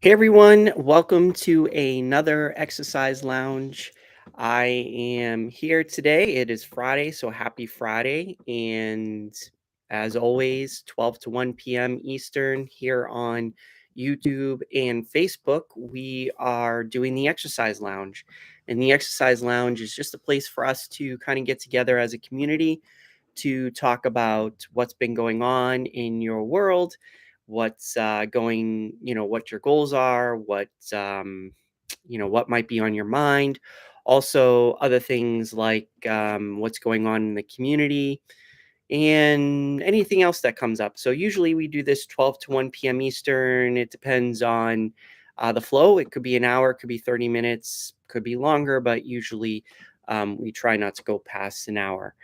Hey everyone, welcome to another exercise lounge. I am here today. It is Friday, so happy Friday. And as always, 12 to 1 p.m. Eastern here on YouTube and Facebook, we are doing the exercise lounge. And the exercise lounge is just a place for us to kind of get together as a community to talk about what's been going on in your world, what's going, what your goals are, what might be on your mind. Also, other things like what's going on in the community and anything else that comes up. So, usually we do this 12 to 1 p.m. Eastern. It depends on the flow. It could be an hour, it could be 30 minutes, could be longer, but usually we try not to go past an hour.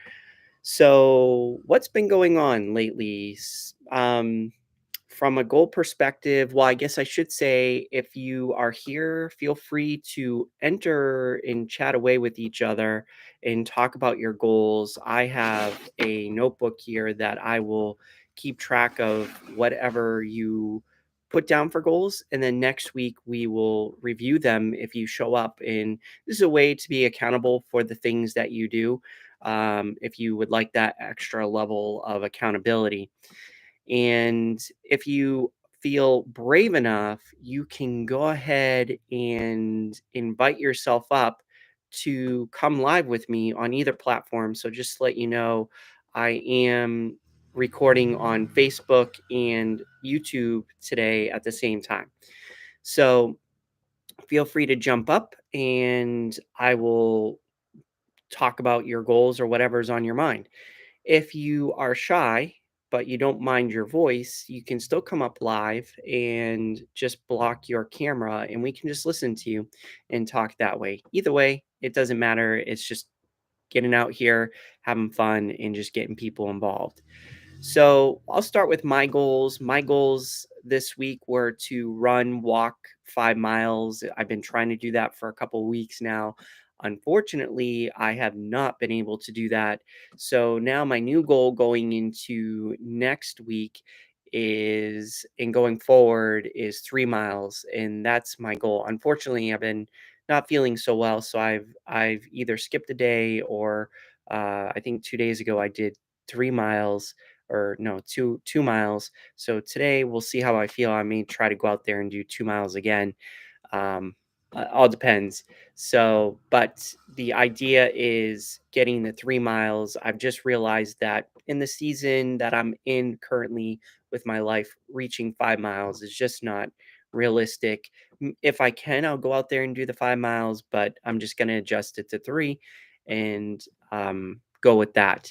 So, what's been going on lately? From a goal perspective, well, I guess I should say if you are here, feel free to enter and chat away with each other and talk about your goals. I have a notebook here that I will keep track of whatever you put down for goals. And then next week, we will review them if you show up. And this is a way to be accountable for the things that you do if you would like that extra level of accountability. And if you feel brave enough, you can go ahead and invite yourself up to come live with me on either platform. So just to let you know, I am recording on Facebook and YouTube today at the same time. So feel free to jump up and I will talk about your goals or whatever's on your mind. If you are shy, but you don't mind your voice, you can still come up live and just block your camera and we can just listen to you and talk that way. Either way, it doesn't matter. It's just getting out here, having fun, and just getting people involved. So I'll start with my goals. My goals this week were to walk 5 miles. I've been trying to do that for a couple weeks now. Unfortunately, I have not been able to do that. So now my new goal going into next week is and going forward is 3 miles. And that's my goal. Unfortunately, I've been not feeling so well. So I've either skipped a day or I think 2 days ago I did 3 miles or no, 2 miles. So today we'll see how I feel. I may try to go out there and do 2 miles again. Um, all depends. So, but the idea is getting the 3 miles. I've just realized that in the season that I'm in currently with my life, reaching 5 miles is just not realistic. If I can, I'll go out there and do the 5 miles, but I'm just going to adjust it to three and go with that.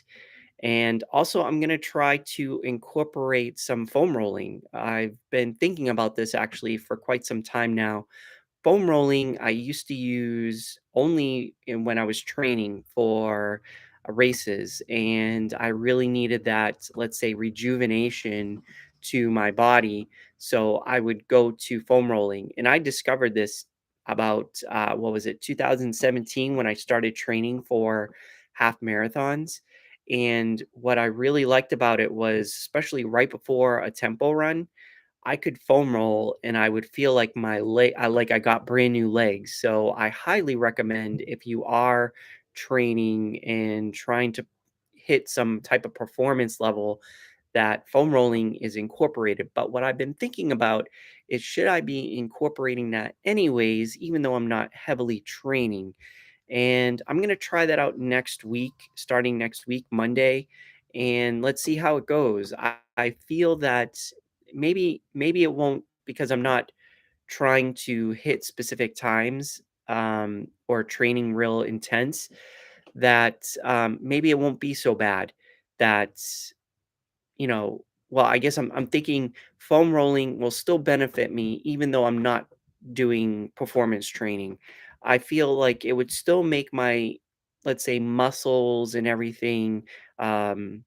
And also, I'm going to try to incorporate some foam rolling. I've been thinking about this actually for quite some time now. Foam rolling, I used to use only when I was training for races, and I really needed that, let's say, rejuvenation to my body. So I would go to foam rolling, and I discovered this about what was it, 2017 when I started training for half marathons. And what I really liked about it was, especially right before a tempo run, I could foam roll and I would feel like my leg I got brand new legs. So I highly recommend if you are training and trying to hit some type of performance level that foam rolling is incorporated. But what I've been thinking about is should I be incorporating that anyways, even though I'm not heavily training? And I'm going to try that out next week, starting next week, Monday, and let's see how it goes. I feel that maybe it won't because I'm not trying to hit specific times or training real intense. That maybe it won't be so bad. That you know, well, I guess I'm thinking foam rolling will still benefit me even though I'm not doing performance training. I feel like it would still make my, let's say, muscles and everything, um,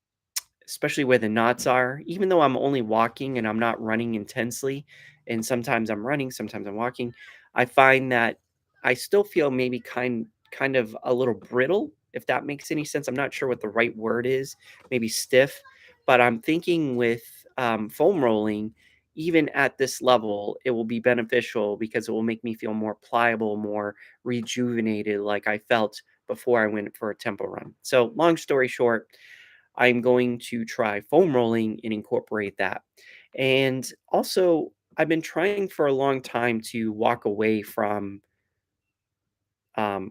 especially where the knots are, even though I'm only walking and I'm not running intensely, and sometimes I'm running, sometimes I'm walking, I find that I still feel maybe kind of a little brittle, if that makes any sense. I'm not sure what the right word is, maybe stiff, but I'm thinking with foam rolling, even at this level, it will be beneficial because it will make me feel more pliable, more rejuvenated, like I felt before I went for a tempo run. So, long story short, I'm going to try foam rolling and incorporate that. And also, I've been trying for a long time to walk away from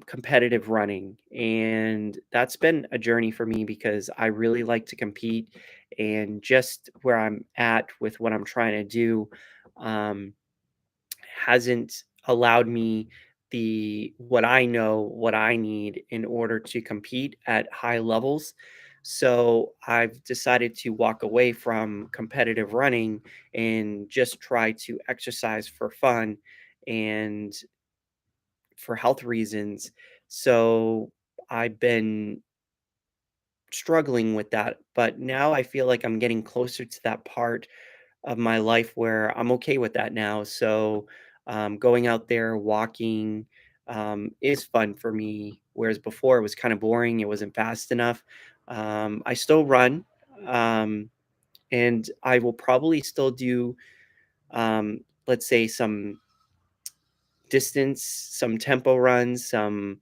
competitive running. And that's been a journey for me because I really like to compete. And just where I'm at with what I'm trying to do um, hasn't allowed me the what I know, what I need in order to compete at high levels. So I've decided to walk away from competitive running and just try to exercise for fun and for health reasons. So I've been struggling with that, but now I feel like I'm getting closer to that part of my life where I'm okay with that now. So going out there walking is fun for me, whereas before it was kind of boring. It wasn't fast enough. I still run, um, and I will probably still do, let's say, some distance, some tempo runs, some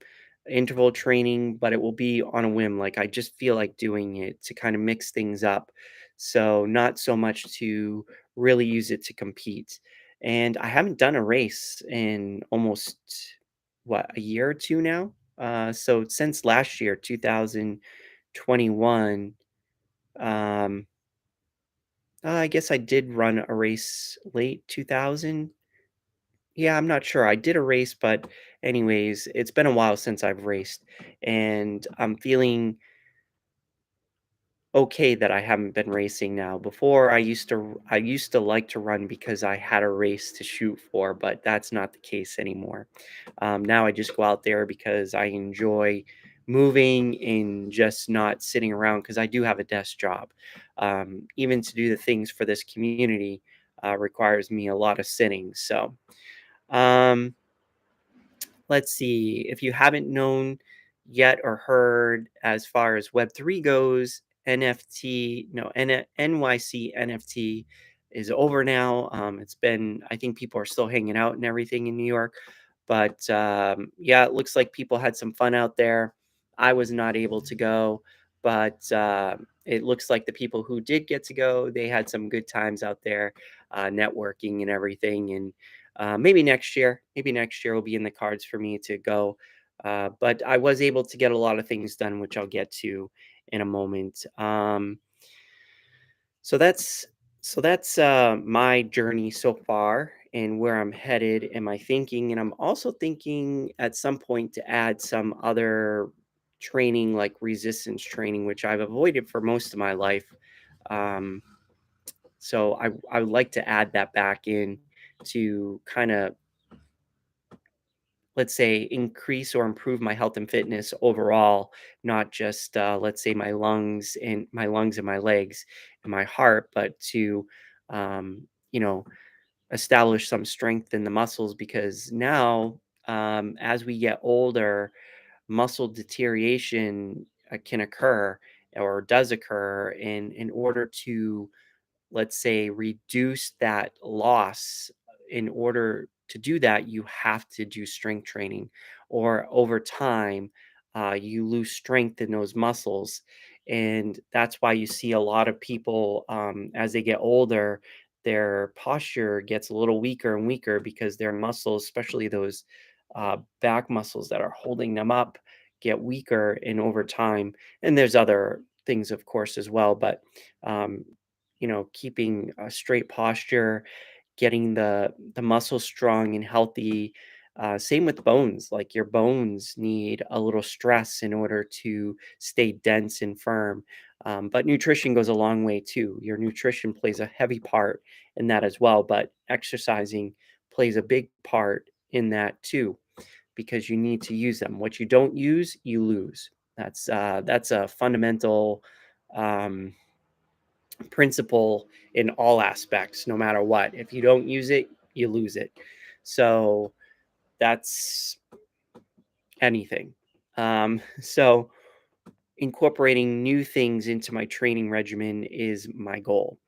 interval training, but it will be on a whim. Like I just feel like doing it to kind of mix things up. So, not so much to really use it to compete. And I haven't done a race in almost what, a year or two now. So since last year, 2021, um, I guess I did run a race late 2000. Yeah, I'm not sure. I did a race, but anyways, it's been a while since I've raced, and I'm feeling okay that I haven't been racing now. Before I used to like to run because I had a race to shoot for, but that's not the case anymore. Now I just go out there because I enjoy moving and just not sitting around because I do have a desk job. Even to do the things for this community requires me a lot of sitting. So. Um, Let's see, if you haven't known yet or heard as far as Web3 goes, NFT, no, NYC NFT is over now. It's been, I think people are still hanging out and everything in New York. But yeah, it looks like people had some fun out there. I was not able to go, but it looks like the people who did get to go, they had some good times out there, networking and everything. And maybe next year will be in the cards for me to go. But I was able to get a lot of things done, which I'll get to in a moment. So that's my journey so far and where I'm headed and my thinking. And I'm also thinking at some point to add some other training like resistance training, which I've avoided for most of my life. Um, so I would like to add that back in to kind of, let's say, increase or improve my health and fitness overall, not just let's say my lungs and my legs and my heart, but to um, you know establish some strength in the muscles because now as we get older, muscle deterioration can occur or does occur, and in order to, let's say, reduce that loss, in order to do that, you have to do strength training, or over time, you lose strength in those muscles. And that's why you see a lot of people as they get older, their posture gets a little weaker and weaker because their muscles, especially those back muscles that are holding them up, get weaker and over time. And there's other things, of course, as well, but um, keeping a straight posture, getting the muscles strong and healthy. Same with bones. Like your bones need a little stress in order to stay dense and firm. But nutrition goes a long way too. Your nutrition plays a heavy part in that as well. But exercising plays a big part in that too, because you need to use them. What you don't use, you lose. That's a fundamental um, principle in all aspects, no matter what. If you don't use it, you lose it. So that's anything. So incorporating new things into my training regimen is my goal.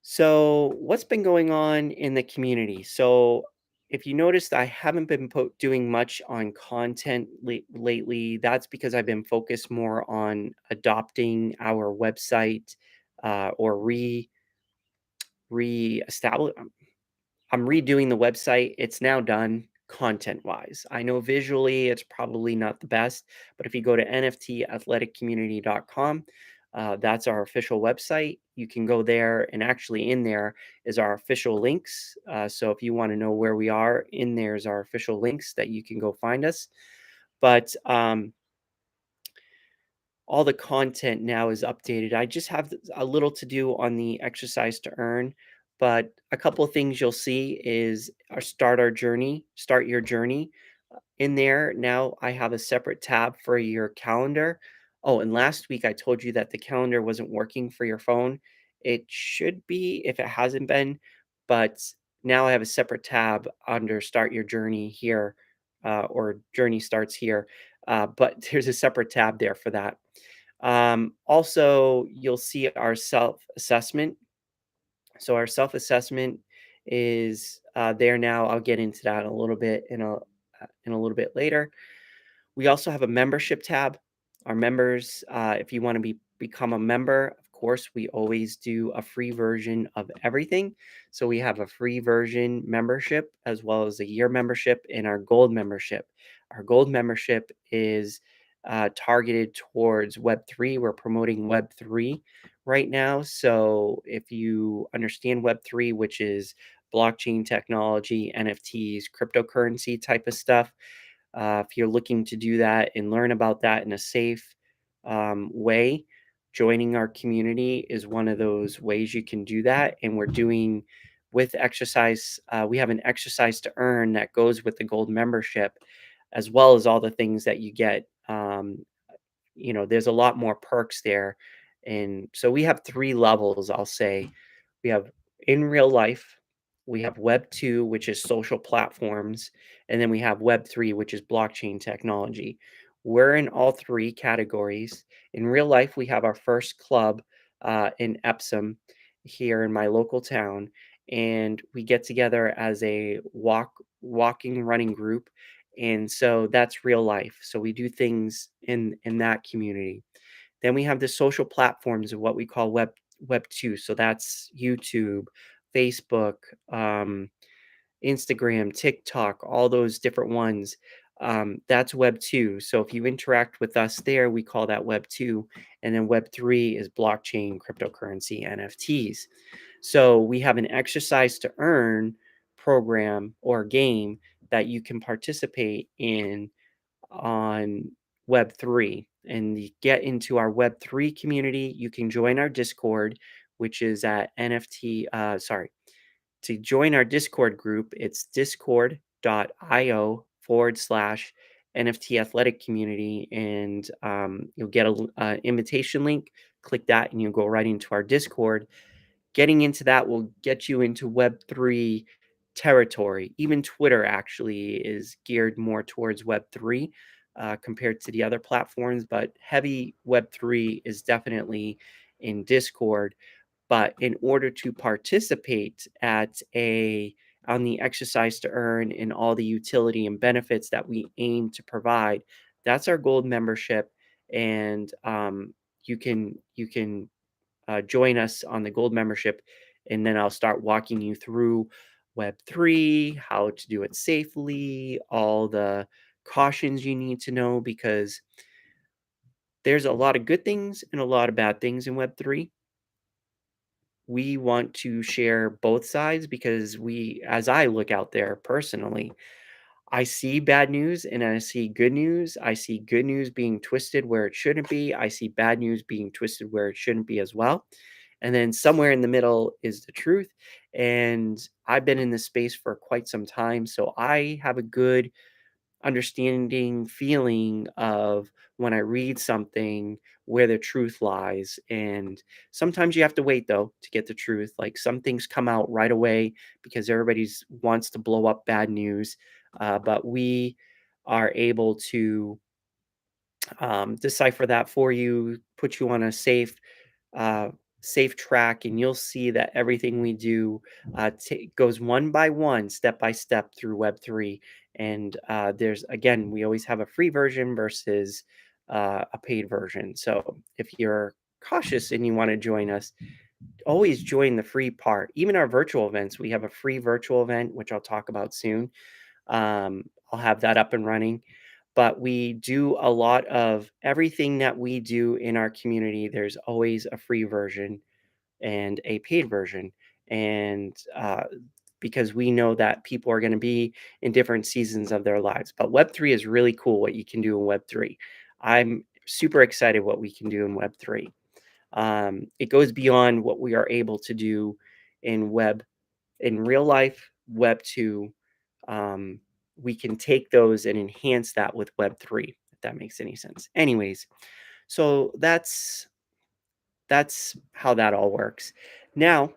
So, what's been going on in the community? So, if you noticed, I haven't been doing much on content lately. That's because I've been focused more on adopting our website or re-establish. I'm redoing the website. It's now done content-wise. I know visually it's probably not the best, but if you go to nftathletic.community.com, that's our official website. You can go there, and actually in there is our official links. So if you want to know where we are, in there is our official links that you can go find us. But all the content now is updated. I just have a little to do on the exercise to earn, but a couple of things you'll see is our start your journey. In there now, I have a separate tab for your calendar. Oh, and last week I told you that the calendar wasn't working for your phone. It should be if it hasn't been, but now I have a separate tab under Start Your Journey here, or Journey Starts here. But there's a separate tab there for that. Also, you'll see our self assessment. So, our self assessment is there now. I'll get into that a little bit in a little bit later. We also have a membership tab. Our members, if you want to become a member, of course, we always do a free version of everything. So we have a free version membership as well as a year membership and our gold membership. Our gold membership is targeted towards Web3. We're promoting Web3 right now. So if you understand Web3, which is blockchain technology, NFTs, cryptocurrency type of stuff, if you're looking to do that and learn about that in a safe way, joining our community is one of those ways you can do that. And we're doing with exercise, we have an exercise to earn that goes with the gold membership, as well as all the things that you get. There's a lot more perks there. And so we have three levels, I'll say. We have in real life, we have Web 2, which is social platforms, and then we have Web 3, which is blockchain technology. We're in all three categories. In real life, we have our first club in Epsom here in my local town, and we get together as a walking running group, and so that's real life. So we do things in that community. Then we have the social platforms of what we call Web 2. So that's YouTube, Facebook, Instagram, TikTok, all those different ones. That's Web 2. So if you interact with us there, we call that Web 2. And then Web 3 is blockchain, cryptocurrency, NFTs. So we have an exercise to earn program or game that you can participate in on Web3. And you get into our Web3 community, you can join our Discord, which is at NFT. To join our Discord group, it's discord.io/ NFT athletic community. And you'll get a invitation link. Click that, and you'll go right into our Discord. Getting into that will get you into Web3 territory. Even Twitter actually is geared more towards Web3 compared to the other platforms, but heavy Web3 is definitely in Discord. But in order to participate on the exercise to earn and all the utility and benefits that we aim to provide, that's our gold membership. And you can join us on the gold membership, and then I'll start walking you through Web3, how to do it safely, all the cautions you need to know, because there's a lot of good things and a lot of bad things in Web3. We want to share both sides because as I look out there personally, I see bad news and I see good news. I see good news being twisted where it shouldn't be. I see bad news being twisted where it shouldn't be as well. And then somewhere in the middle is the truth. And I've been in this space for quite some time. So I have a good understanding feeling of when I read something where the truth lies. And sometimes you have to wait though to get the truth. Like some things come out right away because everybody's wants to blow up bad news. But we are able to decipher that for you, put you on a safe safe track, and you'll see that everything we do goes one by one, step by step through Web3. And there's, again, we always have a free version versus a paid version. So if you're cautious and you want to join us, always join the free part. Even our virtual events, we have a free virtual event, which I'll talk about soon. I'll have that up and running. But we do a lot of everything that we do in our community. There's always a free version and a paid version. And because we know that people are going to be in different seasons of their lives. But Web3 is really cool what you can do in Web3. I'm super excited what we can do in Web3. It goes beyond what we are able to do in in real life. Web 2, um, we can take those and enhance that with Web 3, if that makes any sense. Anyways, so that's how that all works. Now,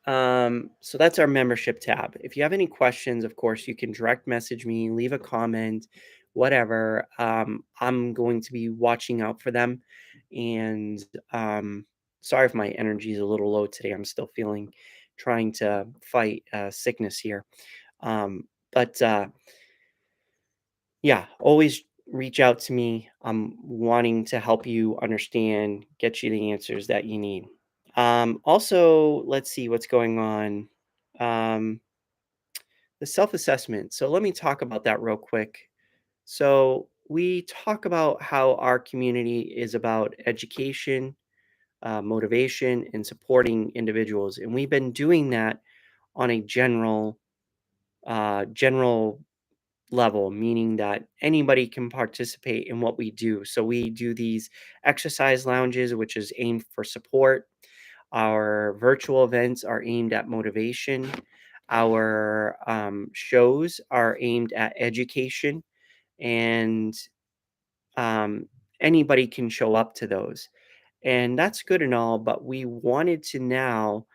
so that's our membership tab. If you have any questions, of course, you can direct message me, leave a comment, whatever. I'm going to be watching out for them. And sorry if my energy is a little low today. I'm still trying to fight sickness here. But yeah, always reach out to me. I'm wanting to help you understand, get you the answers that you need. Also, let's see what's going on. Um, the self assessment. So, let me talk about that real quick. So, we talk about how our community is about education, motivation, and supporting individuals. And we've been doing that on a general level, meaning that anybody can participate in what we do. So we do these exercise lounges, which is aimed for support. Our virtual events are aimed at motivation. Our shows are aimed at education, and um, anybody can show up to those. And that's good and all, but we wanted to now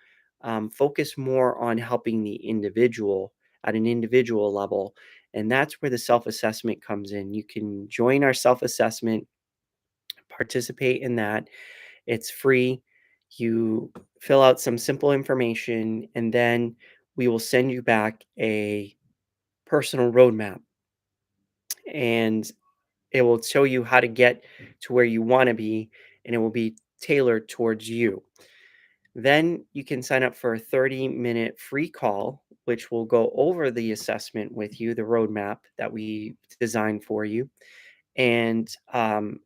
focus more on helping the individual at an individual level. And that's where the self assessment comes in. You can join our self assessment, participate in that. It's free. You fill out some simple information, and then we will send you back a personal roadmap. And it will show you how to get to where you want to be, and it will be tailored towards you. Then you can sign up for a 30-minute free call, which will go over the assessment with you, the roadmap that we designed for you, and and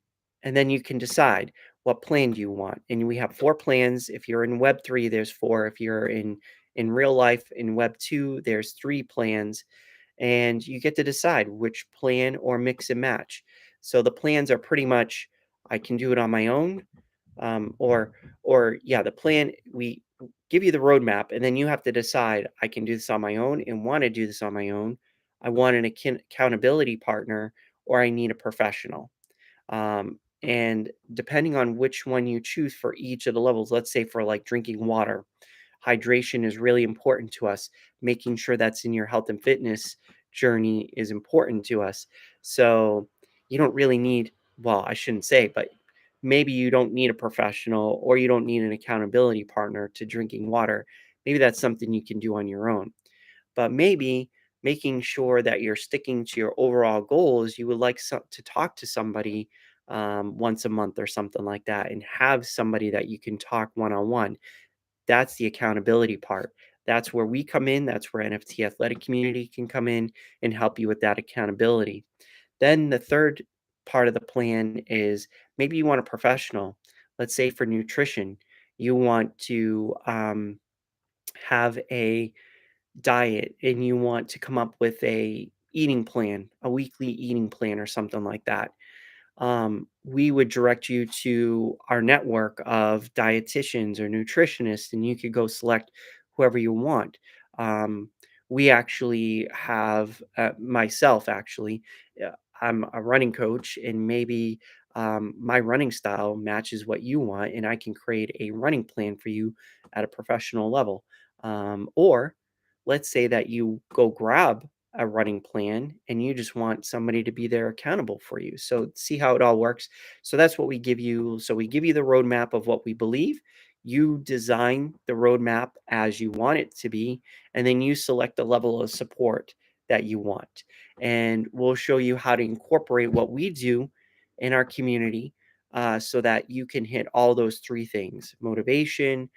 then you can decide what plan do you want. And we have 4 plans. If you're in Web 3, there's 4. If you're in real life in Web 2, there's 3 plans, and you get to decide which plan or mix and match. So the plans are pretty much I can do it on my own, or yeah, the plan we give you the roadmap, and then you have to decide I can do this on my own and want to do this on my own. I want an accountability partner, or I need a professional. And depending on which one you choose for each of the levels, let's say for like drinking water, hydration is really important to us. Making sure that's in your health and fitness journey is important to us. So you don't really need, well, I shouldn't say, but maybe you don't need a professional or you don't need an accountability partner to drinking water. Maybe that's something you can do on your own. But maybe making sure that you're sticking to your overall goals, you would like to talk to somebody once a month or something like that, and have somebody that you can talk one on one. That's the accountability part. That's where we come in. That's where NFT athletic community can come in and help you with that accountability. Then the third part of the plan is maybe you want a professional. Let's say for nutrition, you want to have a diet and you want to come up with a eating plan, a weekly eating plan or something like that. We would direct you to our network of dietitians or nutritionists, and you could go select whoever you want. Um, we actually have myself actually. I'm a running coach, and maybe my running style matches what you want, and I can create a running plan for you at a professional level. Or let's say that you go grab a running plan and you just want somebody to be there accountable for you. So see how it all works. So that's what we give you. So we give you the roadmap of what we believe. You design the roadmap as you want it to be, and then you select the level of support that you want. And we'll show you how to incorporate what we do in our community so that you can hit all those three things: motivation,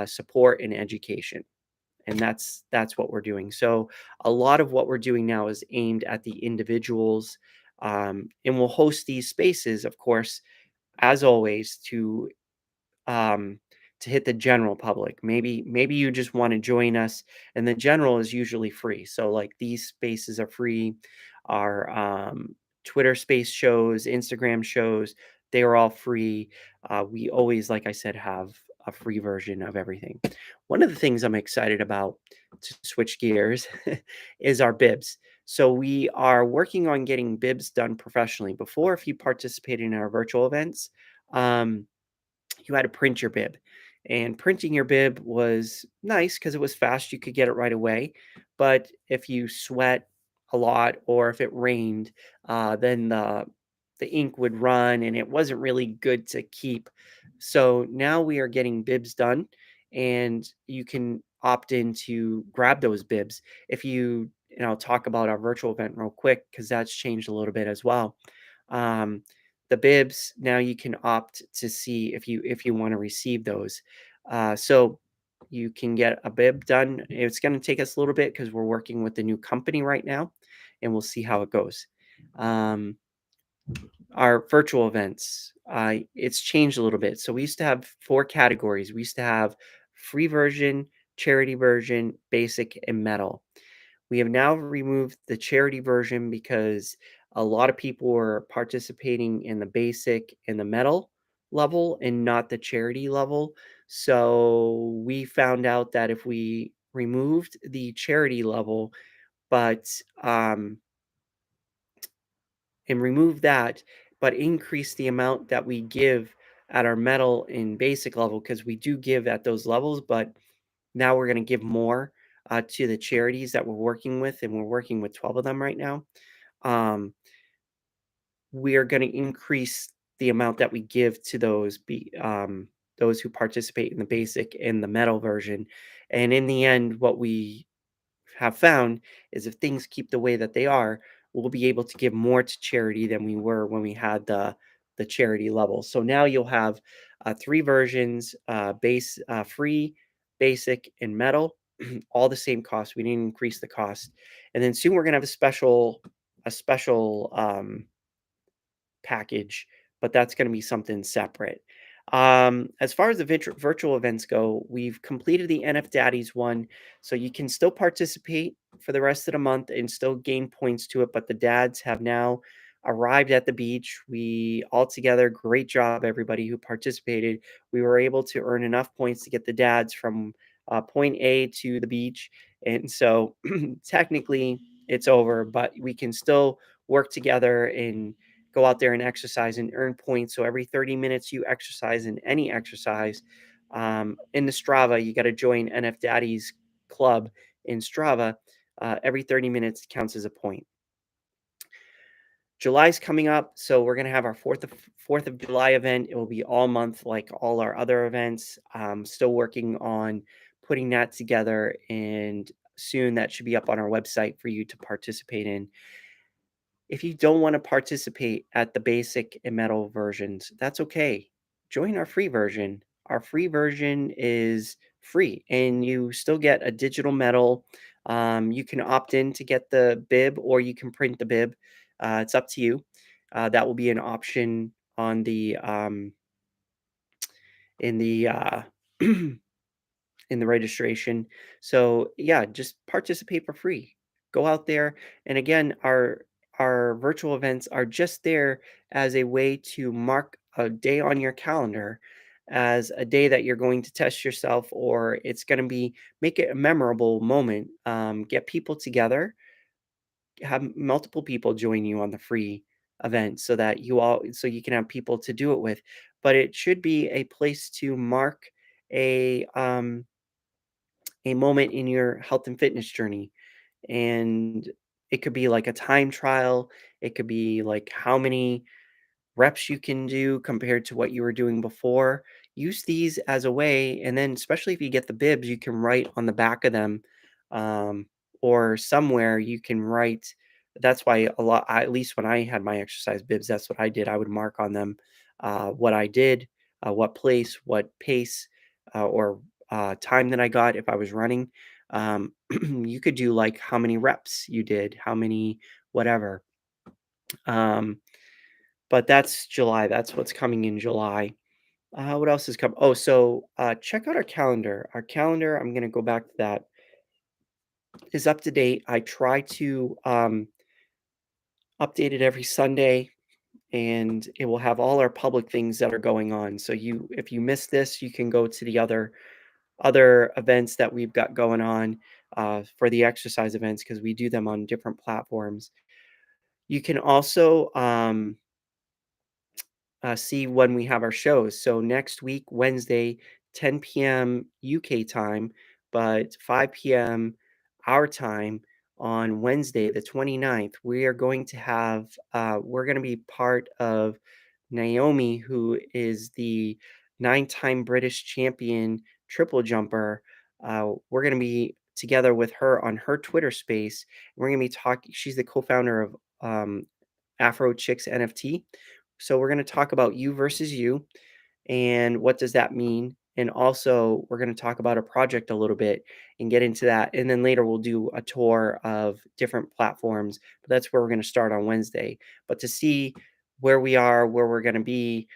support, and education. And that's what we're doing. So a lot of what we're doing now is aimed at the individuals, and we'll host these spaces, of course, as always, um, to hit the general public. Maybe you just want to join us, and the general is usually free. So like these spaces are free. Our Twitter space shows, Instagram shows, they are all free. We always, like I said, have a free version of everything. One of the things I'm excited about, to switch gears, is our bibs. So we are working on getting bibs done professionally. Before, if you participated in our virtual events, um, you had to print your bib. And printing your bib was nice because it was fast. You could get it right away. But if you sweat a lot or if it rained, then the ink would run and it wasn't really good to keep. So now we are getting bibs done, and you can opt in to grab those bibs. If you, and I'll talk about our virtual event real quick because that's changed a little bit as well. Um, the bibs, now you can opt to see if you want to receive those. So you can get a bib done. It's going to take us a little bit because we're working with the new company right now, and we'll see how it goes. Um, our virtual events, it's changed a little bit. So we used to have four categories. We used to have free version, charity version, basic, and metal. We have now removed the charity version because a lot of people were participating in the basic and the metal level and not the charity level. So we found out that if we removed the charity level, but and remove that, but increase the amount that we give at our metal and basic level, because we do give at those levels, but now we're going to give more to the charities that we're working with, and we're working with 12 of them right now. Um, we are going to increase the amount that we give to those who participate in the basic and the metal version. And in the end, what we have found is if things keep the way that they are, we'll be able to give more to charity than we were when we had the charity level. So now you'll have three versions: free, basic, and metal, all the same cost. We didn't increase the cost. And then soon we're gonna have a special package, but that's going to be something separate. As far as the virtual events go, we've completed the NF Daddies one, so you can still participate for the rest of the month and still gain points to it. But the dads have now arrived at the beach. We all together, great job, everybody who participated. We were able to earn enough points to get the dads from point A to the beach, and so technically it's over, but we can still work together and go out there and exercise and earn points. So every 30 minutes you exercise in any exercise, in the Strava, you got to join NF Daddy's club in Strava. Every 30 minutes counts as a point. July's coming up, so we're gonna have our Fourth of July event. It will be all month, like all our other events. Still working on putting that together, and soon that should be up on our website for you to participate in. If you don't want to participate at the basic and metal versions, that's okay. Join our free version. Our free version is free, and you still get a digital medal. You can opt in to get the bib, or you can print the bib. It's up to you. That will be an option on the in the in the registration. So yeah, just participate for free. Go out there, and again, our virtual events are just there as a way to mark a day on your calendar as a day that you're going to test yourself, or it's going to be, make it a memorable moment. Get people together, have multiple people join you on the free event so that so you can have people to do it with. But it should be a place to mark a a moment in your health and fitness journey. And it could be like a time trial. It could be like how many reps you can do compared to what you were doing before. use these as a way, and then especially if you get the bibs, you can write on the back of them, um, or somewhere you can write. That's why at least when I had my exercise bibs, that's what I did. I would mark on them what I did, what place, what pace, or time that I got if I was running. You could do like how many reps you did, how many whatever. Um, but that's July. That's what's coming in July. What else is coming? Oh, so check out our calendar. Our calendar, I'm going to go back to that, is up to date. I try to update it every Sunday, and it will have all our public things that are going on. So if you miss this, you can go to the other events that we've got going on for the exercise events because we do them on different platforms. You can also see when we have our shows. So next week, Wednesday, 10 p.m. UK time, but 5 p.m. our time on Wednesday, the 29th, we are going to we're going to be part of Naomi, who is the 9-time British champion triple jumper. We're going to be together with her on her Twitter space. We're going to be talking. She's the co founder of Afro Chicks NFT. So we're going to talk about you versus you and what does that mean? And also, we're going to talk about a project a little bit and get into that. And then later, we'll do a tour of different platforms. But that's where we're going to start on Wednesday. But to see where we are, where we're going to be,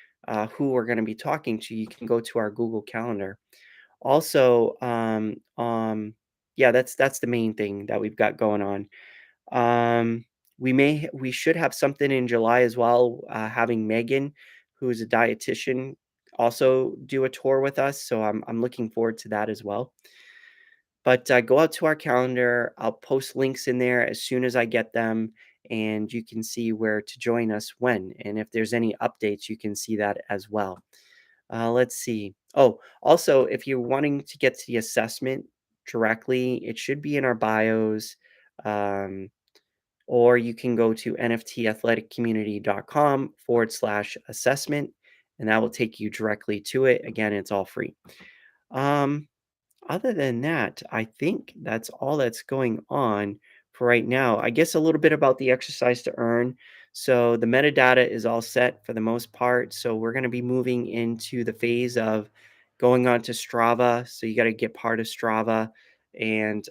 who we're going to be talking to, you can go to our Google Calendar. Also, yeah, that's the main thing that we've got going on. We should have something in July as well, having Megan, who is a dietitian, also do a tour with us. So I'm looking forward to that as well. But go out to our calendar. I'll post links in there as soon as I get them, and you can see where to join us when. And if there's any updates, you can see that as well. Let's see. Oh, also, if you're wanting to get to the assessment directly, it should be in our bios. Um, or you can go to nftathletic.community.com/assessment, and that will take you directly to it. Again, it's all free. Um, Other than that, I think that's all that's going on for right now. I guess a little bit about the exercise to earn. So the metadata is all set for the most part. So we're going to be moving into the phase of going on to Strava. So you got to get part of Strava, and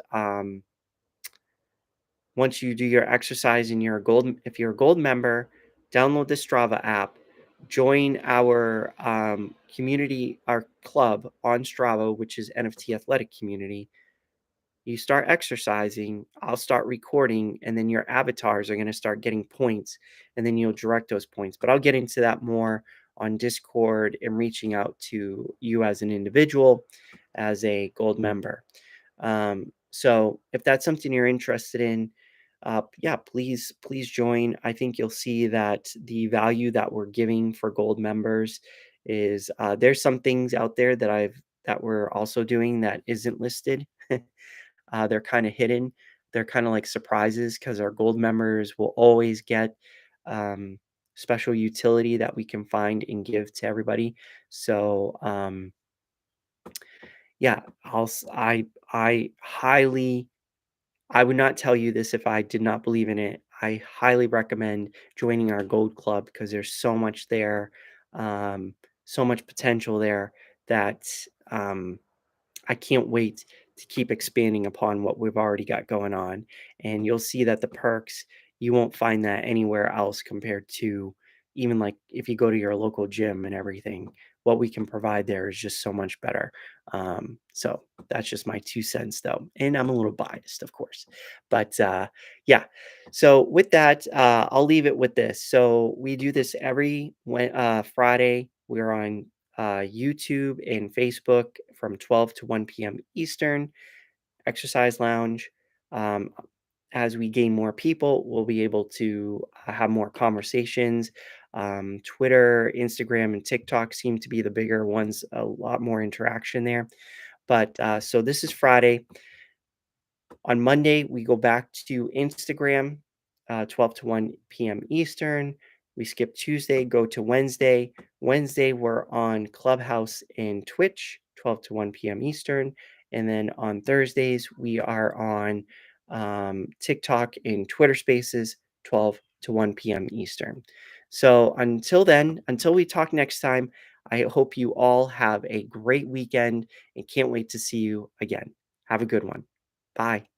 once you do your exercise and if you're a gold member, download the Strava app, join our community, our club on Strava, which is NFT Athletic Community. You start exercising, I'll start recording, and then your avatars are going to start getting points, and then you'll direct those points. But I'll get into that more on Discord and reaching out to you as an individual, as a gold member. So if that's something you're interested in, yeah, please join. I think you'll see that the value that we're giving for gold members is there's some things out there that we're also doing that isn't listed. They're kind of hidden. They're kind of like surprises because our gold members will always get um, special utility that we can find and give to everybody. So yeah, I highly I would not tell you this if I did not believe in it. I highly recommend joining our gold club because there's so much there, so much potential there that um, I can't wait to keep expanding upon what we've already got going on. And you'll see that the perks, you won't find that anywhere else compared to even like if you go to your local gym and everything, what we can provide there is just so much better. So that's just my 2 cents though. And I'm a little biased, of course. But yeah. So with that, I'll leave it with this. So we do this every Friday. We're on YouTube and Facebook from 12 to 1 p.m. Eastern, Exercise Lounge. Um, as we gain more people, we'll be able to have more conversations. Twitter, Instagram, and TikTok seem to be the bigger ones, a lot more interaction there. But so this is Friday. On Monday, we go back to Instagram, 12 to 1 p.m. Eastern. We skip Tuesday, go to Wednesday. Wednesday, we're on Clubhouse and Twitch, 12 to 1 p.m. Eastern. And then on Thursdays, we are on TikTok and Twitter Spaces, 12 to 1 p.m. Eastern. So until then, until we talk next time, I hope you all have a great weekend and can't wait to see you again. Have a good one. Bye.